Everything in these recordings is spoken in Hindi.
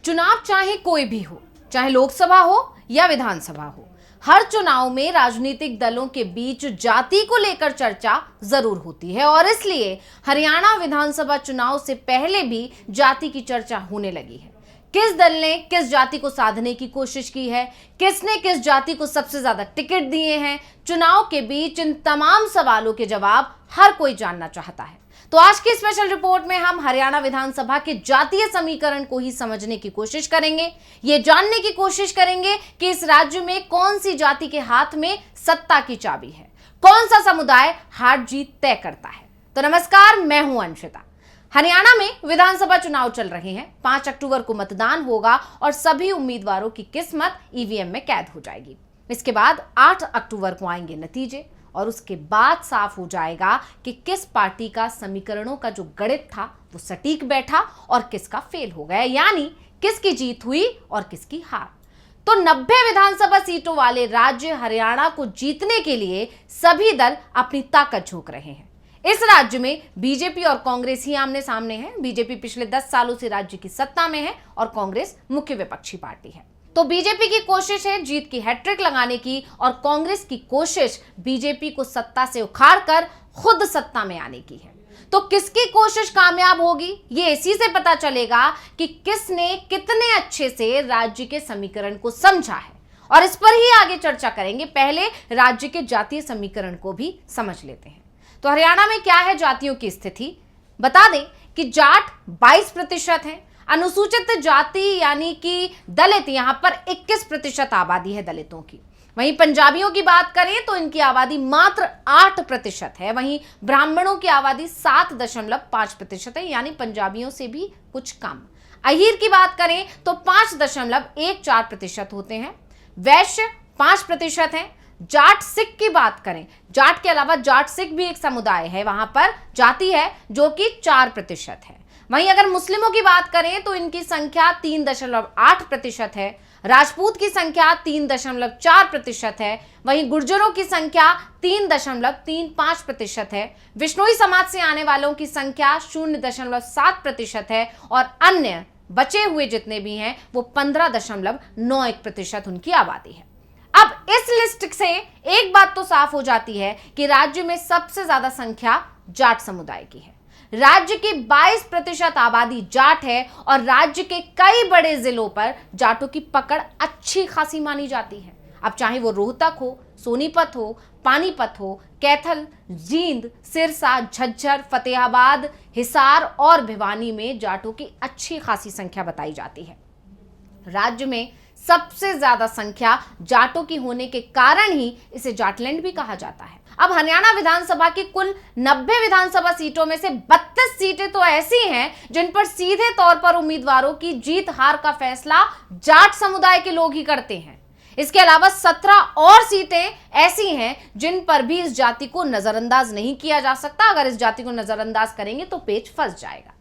चुनाव चाहे कोई भी हो, चाहे लोकसभा हो या विधानसभा हो, हर चुनाव में राजनीतिक दलों के बीच जाति को लेकर चर्चा जरूर होती है और इसलिए हरियाणा विधानसभा चुनाव से पहले भी जाति की चर्चा होने लगी है। किस दल ने किस जाति को साधने की कोशिश की है, किसने किस जाति को सबसे ज्यादा टिकट दिए हैं, चुनाव के बीच इन तमाम सवालों के जवाब हर कोई जानना चाहता है। तो आज की स्पेशल रिपोर्ट में हम हरियाणा विधानसभा के जातीय समीकरण को ही समझने की कोशिश करेंगे। ये जानने की कोशिश करेंगे कि इस राज्य में कौन सी जाति के हाथ में सत्ता की चाबी है, कौन सा समुदाय हार जीत तय करता है। तो नमस्कार, मैं हूं अंशिता। हरियाणा में विधानसभा चुनाव चल रहे हैं। 5 अक्टूबर को मतदान होगा और सभी उम्मीदवारों की किस्मत ईवीएम में कैद हो जाएगी। इसके बाद 8 अक्टूबर को आएंगे नतीजे और उसके बाद साफ हो जाएगा कि किस पार्टी का समीकरणों का जो गणित था वो सटीक बैठा और किसका फेल हो गया, यानी किसकी जीत हुई और किसकी हार। तो 90 विधानसभा सीटों वाले राज्य हरियाणा को जीतने के लिए सभी दल अपनी ताकत झोंक रहे हैं। इस राज्य में बीजेपी और कांग्रेस ही आमने सामने है। बीजेपी पिछले 10 सालों से राज्य की सत्ता में है और कांग्रेस मुख्य विपक्षी पार्टी है। तो बीजेपी की कोशिश है जीत की हैट्रिक लगाने की और कांग्रेस की कोशिश बीजेपी को सत्ता से उखाड़कर खुद सत्ता में आने की है। तो किसकी कोशिश कामयाब होगी, ये इसी से पता चलेगा कि किसने कितने अच्छे से राज्य के समीकरण को समझा है और इस पर ही आगे चर्चा करेंगे। पहले राज्य के जातीय समीकरण को भी समझ लेते हैं। तो हरियाणा में क्या है जातियों की स्थिति, बता दें कि जाट 22% है, अनुसूचित जाति यानी कि दलित यहां पर 21% आबादी है दलितों की। वहीं पंजाबियों की बात करें तो इनकी आबादी मात्र 8% है। वहीं ब्राह्मणों की आबादी 7.5% है, यानी पंजाबियों से भी कुछ कम। अहीर की बात करें तो 5.14% होते हैं। वैश्य 5% है। जाट सिख की बात करें, जाट के अलावा जाट सिख भी एक समुदाय है, वहां पर जाति है जो कि 4% है। वहीं अगर मुस्लिमों की बात करें तो इनकी संख्या 3.8% है। राजपूत की संख्या 3.4% है। वहीं गुर्जरों की संख्या 3.35% है। विश्नोई समाज से आने वालों की संख्या 0.7% है और अन्य बचे हुए जितने भी हैं वो 15.91% उनकी आबादी है। अब इस लिस्ट से एक बात तो साफ हो जाती है कि राज्य में सबसे ज्यादा संख्या जाट समुदाय की है। राज्य की 22% आबादी जाट है और राज्य के कई बड़े जिलों पर जाटों की पकड़ अच्छी खासी मानी जाती है। अब चाहे वो रोहतक हो, सोनीपत हो, पानीपत हो, कैथल, जींद, सिरसा, झज्जर, फतेहाबाद, हिसार और भिवानी में जाटों की अच्छी खासी संख्या बताई जाती है। राज्य में सबसे ज्यादा संख्या जाटों की होने के कारण ही इसे जाटलैंड भी कहा जाता है। अब हरियाणा विधानसभा की कुल 90 विधानसभा सीटों में से 32 सीटें तो ऐसी हैं जिन पर सीधे तौर पर उम्मीदवारों की जीत हार का फैसला जाट समुदाय के लोग ही करते हैं। इसके अलावा 17 और सीटें ऐसी हैं जिन पर भी इस जाति को नजरअंदाज नहीं किया जा सकता। अगर इस जाति को नजरअंदाज करेंगे तो पेच फंस जाएगा।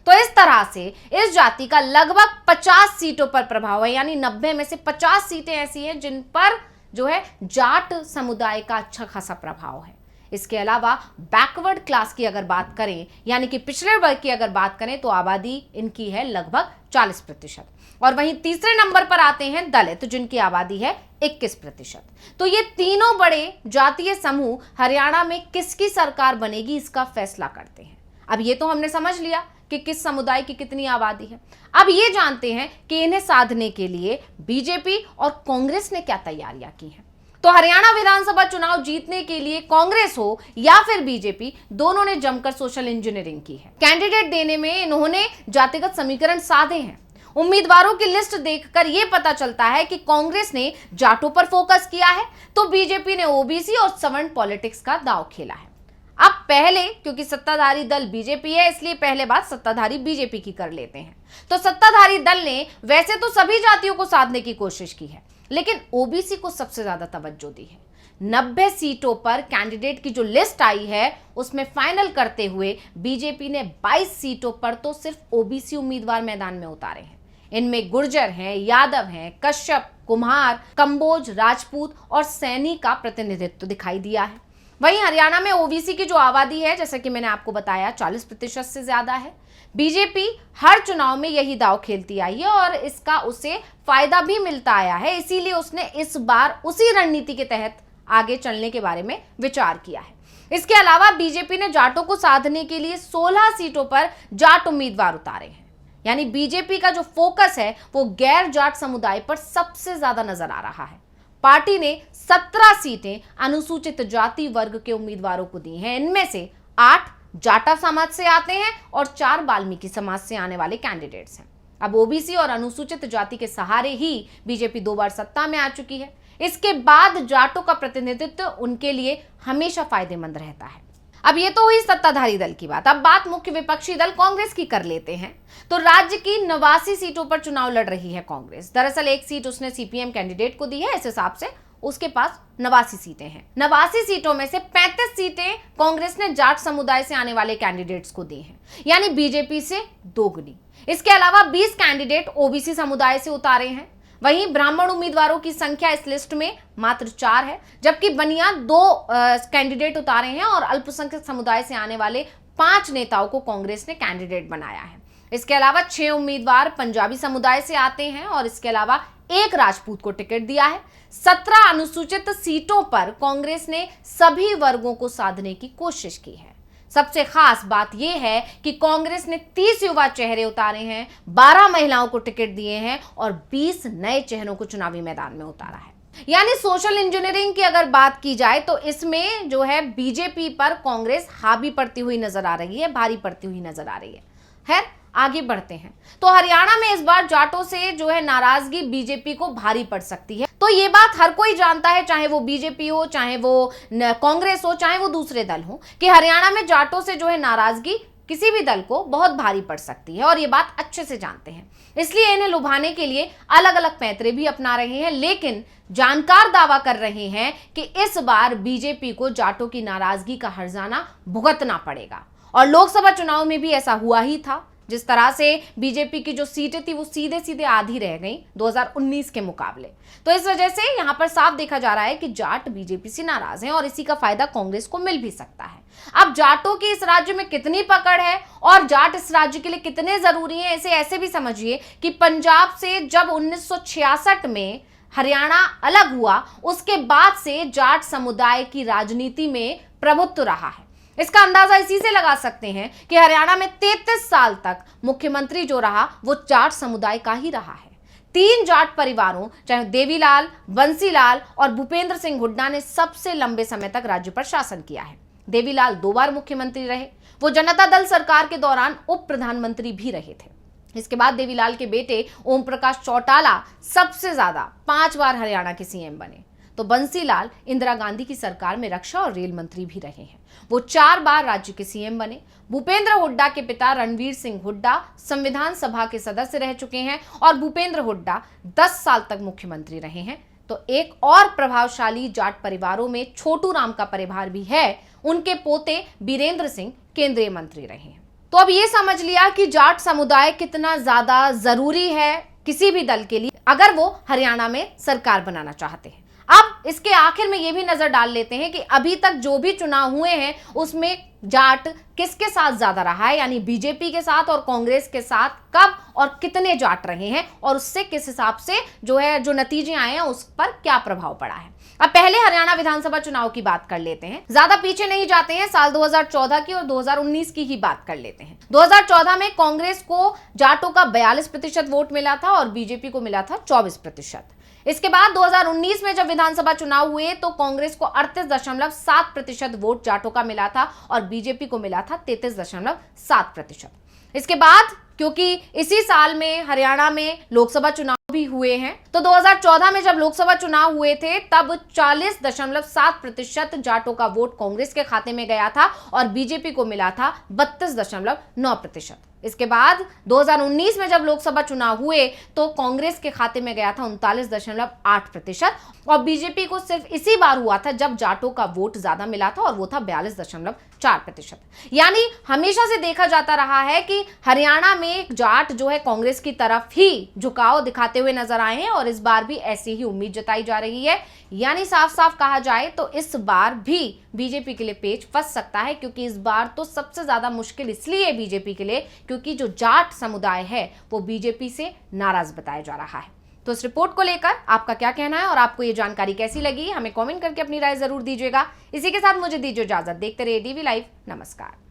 तो इस तरह से इस जाति का लगभग 50 सीटों पर प्रभाव है, यानी 90 में से 50 सीटें ऐसी हैं जिन पर जो है जाट समुदाय का अच्छा खासा प्रभाव है। इसके अलावा बैकवर्ड क्लास की अगर बात करें, यानी कि पिछड़े वर्ग की अगर बात करें तो आबादी इनकी है लगभग 40%। और वहीं तीसरे नंबर पर आते हैं दलित, जिनकी आबादी है 21%। तो ये तीनों बड़े जातीय समूह हरियाणा में किसकी सरकार बनेगी इसका फैसला करते हैं। अब ये तो हमने समझ लिया कि किस समुदाय की कितनी आबादी है। अब ये जानते हैं कि इन्हें साधने के लिए बीजेपी और कांग्रेस ने क्या तैयारियां की हैं। तो हरियाणा विधानसभा चुनाव जीतने के लिए कांग्रेस हो या फिर बीजेपी, दोनों ने जमकर सोशल इंजीनियरिंग की है। कैंडिडेट देने में इन्होंने जातिगत समीकरण साधे हैं। उम्मीदवारों की लिस्ट देखकर यह पता चलता है कि कांग्रेस ने जाटों पर फोकस किया है तो बीजेपी ने ओबीसी और सवर्ण पॉलिटिक्स का दांव खेला है। अब पहले, क्योंकि सत्ताधारी दल बीजेपी है इसलिए पहले बात सत्ताधारी बीजेपी की कर लेते हैं। तो सत्ताधारी दल ने वैसे तो सभी जातियों को साधने की कोशिश की है, लेकिन ओबीसी को सबसे ज्यादा तवज्जो दी है। 90 सीटों पर कैंडिडेट की जो लिस्ट आई है उसमें फाइनल करते हुए बीजेपी ने 22 सीटों पर तो सिर्फ ओबीसी उम्मीदवार मैदान में उतारे हैं। इनमें गुर्जर हैं, यादव हैं, कश्यप, कुम्हार, कंबोज, राजपूत और सैनी का प्रतिनिधित्व दिखाई दिया है। वहीं हरियाणा में ओबीसी की जो आबादी है, जैसा कि मैंने आपको बताया, 40% से ज्यादा है। बीजेपी हर चुनाव में यही दांव खेलती आई है और इसका उसे फायदा भी मिलता आया है, इसीलिए उसने इस बार उसी रणनीति के तहत आगे चलने के बारे में विचार किया है। इसके अलावा बीजेपी ने जाटों को साधने के लिए 16 सीटों पर जाट उम्मीदवार उतारे हैं। यानी बीजेपी का जो फोकस है वो गैर जाट समुदाय पर सबसे ज्यादा नजर आ रहा है। पार्टी ने 17 सीटें अनुसूचित जाति वर्ग के उम्मीदवारों को दी हैं। इनमें से 8 जाटा समाज से आते हैं और 4 वाल्मीकि समाज से आने वाले कैंडिडेट्स हैं। अब ओबीसी और अनुसूचित जाति के सहारे ही बीजेपी 2 बार सत्ता में आ चुकी है। इसके बाद जाटों का प्रतिनिधित्व उनके लिए हमेशा फायदेमंद रहता है। अब ये तो हुई सत्ताधारी दल की बात। अब बात मुख्य विपक्षी दल कांग्रेस की कर लेते हैं। तो राज्य की 89 सीटों पर चुनाव लड़ रही है कांग्रेस। दरअसल एक सीट उसने सीपीएम कैंडिडेट को दी है, इस हिसाब से उसके पास 89 सीटें हैं। 89 सीटों में से 35 सीटें कांग्रेस ने जाट समुदाय से आने वाले कैंडिडेट्स को दी हैं, यानी बीजेपी से दोगुनी। इसके अलावा 20 कैंडिडेट ओबीसी समुदाय से उतारे हैं। वहीं ब्राह्मण उम्मीदवारों की संख्या इस लिस्ट में मात्र 4 है, जबकि बनिया 2 कैंडिडेट उतारे हैं और अल्पसंख्यक समुदाय से आने वाले 5 नेताओं को कांग्रेस ने कैंडिडेट बनाया है। इसके अलावा 6 उम्मीदवार पंजाबी समुदाय से आते हैं और इसके अलावा 1 राजपूत को टिकट दिया है। 17 अनुसूचित सीटों पर कांग्रेस ने सभी वर्गों को साधने की कोशिश की है। सबसे खास बात यह है कि कांग्रेस ने 30 युवा चेहरे उतारे हैं, 12 महिलाओं को टिकट दिए हैं और 20 नए चेहरों को चुनावी मैदान में उतारा है। यानी सोशल इंजीनियरिंग की अगर बात की जाए तो इसमें जो है बीजेपी पर कांग्रेस हावी पड़ती हुई नजर आ रही है, भारी पड़ती हुई नजर आ रही है। खैर आगे बढ़ते हैं तो हरियाणा में इस बार जाटों से जो है नाराजगी बीजेपी को भारी पड़ सकती है। तो ये बात हर कोई जानता है, चाहे वो बीजेपी हो, चाहे वो कांग्रेस हो, चाहे वो दूसरे दल हो, कि हरियाणा में जाटों से जो है नाराजगी किसी भी दल को बहुत भारी पड़ सकती है और ये बात अच्छे से जानते हैं। इसलिए इन्हें लुभाने के लिए अलग अलग पैंतरे भी अपना रहे हैं, लेकिन जानकार दावा कर रहे हैं कि इस बार बीजेपी को जाटों की नाराजगी का हर्जाना भुगतना पड़ेगा। और लोकसभा चुनाव में भी ऐसा हुआ ही था। जिस तरह से बीजेपी की जो सीटें थी वो सीधे सीधे आधी रह गई 2019 के मुकाबले। तो इस वजह से यहां पर साफ देखा जा रहा है कि जाट बीजेपी से नाराज हैं और इसी का फायदा कांग्रेस को मिल भी सकता है। अब जाटों की इस राज्य में कितनी पकड़ है और जाट इस राज्य के लिए कितने जरूरी हैं, इसे ऐसे भी समझिए कि पंजाब से जब 1966 में हरियाणा अलग हुआ, उसके बाद से जाट समुदाय की राजनीति में प्रभुत्व रहा है। इसका अंदाजा इसी से लगा सकते हैं कि हरियाणा में 33 साल तक मुख्यमंत्री जो रहा वो जाट समुदाय का ही रहा है। 3 जाट परिवारों, चाहे देवीलाल, बंसीलाल और भूपेंद्र सिंह हुड्डा ने सबसे लंबे समय तक राज्य पर शासन किया है। देवीलाल 2 बार मुख्यमंत्री रहे। वो जनता दल सरकार के दौरान उप प्रधानमंत्री भी रहे थे। इसके बाद देवीलाल के बेटे ओम प्रकाश चौटाला सबसे ज्यादा 5 बार हरियाणा के सीएम बने। तो बंसीलाल इंदिरा गांधी की सरकार में रक्षा और रेल मंत्री भी रहे हैं। वो 4 बार राज्य के सीएम बने। भूपेंद्र हुड्डा के पिता रणवीर सिंह हुड्डा संविधान सभा के सदस्य रह चुके हैं और भूपेंद्र हुड्डा 10 साल तक मुख्यमंत्री रहे हैं। तो एक और प्रभावशाली जाट परिवारों में छोटू राम का परिवार भी है। उनके पोते बीरेंद्र सिंह केंद्रीय मंत्री रहे हैं। तो अब ये समझ लिया कि जाट समुदाय कितना ज्यादा जरूरी है किसी भी दल के लिए अगर वो हरियाणा में सरकार बनाना चाहते हैं। अब इसके आखिर में ये भी नजर डाल लेते हैं कि अभी तक जो भी चुनाव हुए हैं उसमें जाट किसके साथ ज्यादा रहा है, यानी बीजेपी के साथ और कांग्रेस के साथ कब और कितने जाट रहे हैं और उससे किस हिसाब से जो नतीजे आए हैं उस पर क्या प्रभाव पड़ा है। अब पहले हरियाणा विधानसभा चुनाव की बात कर लेते हैं। ज्यादा पीछे नहीं जाते हैं, साल 2014 की और 2019 की ही बात कर लेते हैं। 2014 में कांग्रेस को जाटों का 42% वोट मिला था और बीजेपी को मिला था 24%। इसके बाद 2019 में जब विधानसभा चुनाव हुए तो कांग्रेस को 38.7% वोट जाटों का मिला था और बीजेपी को मिला था 33.7%। इसके बाद क्योंकि इसी साल में हरियाणा में लोकसभा चुनाव भी हुए हैं तो 2014 में जब लोकसभा चुनाव हुए थे तब 40.7% जाटों का वोट कांग्रेस के खाते में गया था और बीजेपी को मिला था 32.9%। इसके बाद 2019 में जब लोकसभा चुनाव हुए तो कांग्रेस के खाते में गया था 39.8% और बीजेपी को सिर्फ इसी बार हुआ था जब जाटों का वोट ज्यादा मिला था और वो था 42.7%। 4%। यानी हमेशा से देखा जाता रहा है कि हरियाणा में जाट जो है कांग्रेस की तरफ ही झुकाव दिखाते हुए नजर आए हैं और इस बार भी ऐसी ही उम्मीद जताई जा रही है। यानी साफ साफ कहा जाए तो इस बार भी बीजेपी के लिए पेच फंस सकता है, क्योंकि इस बार तो सबसे ज्यादा मुश्किल इसलिए बीजेपी के लिए क्योंकि जो जाट समुदाय है वो बीजेपी से नाराज बताया जा रहा है। तो इस रिपोर्ट को लेकर आपका क्या कहना है और आपको ये जानकारी कैसी लगी, हमें कमेंट करके अपनी राय जरूर दीजिएगा। इसी के साथ मुझे दीजिए इजाजत। देखते रहिए डीवी लाइव। नमस्कार।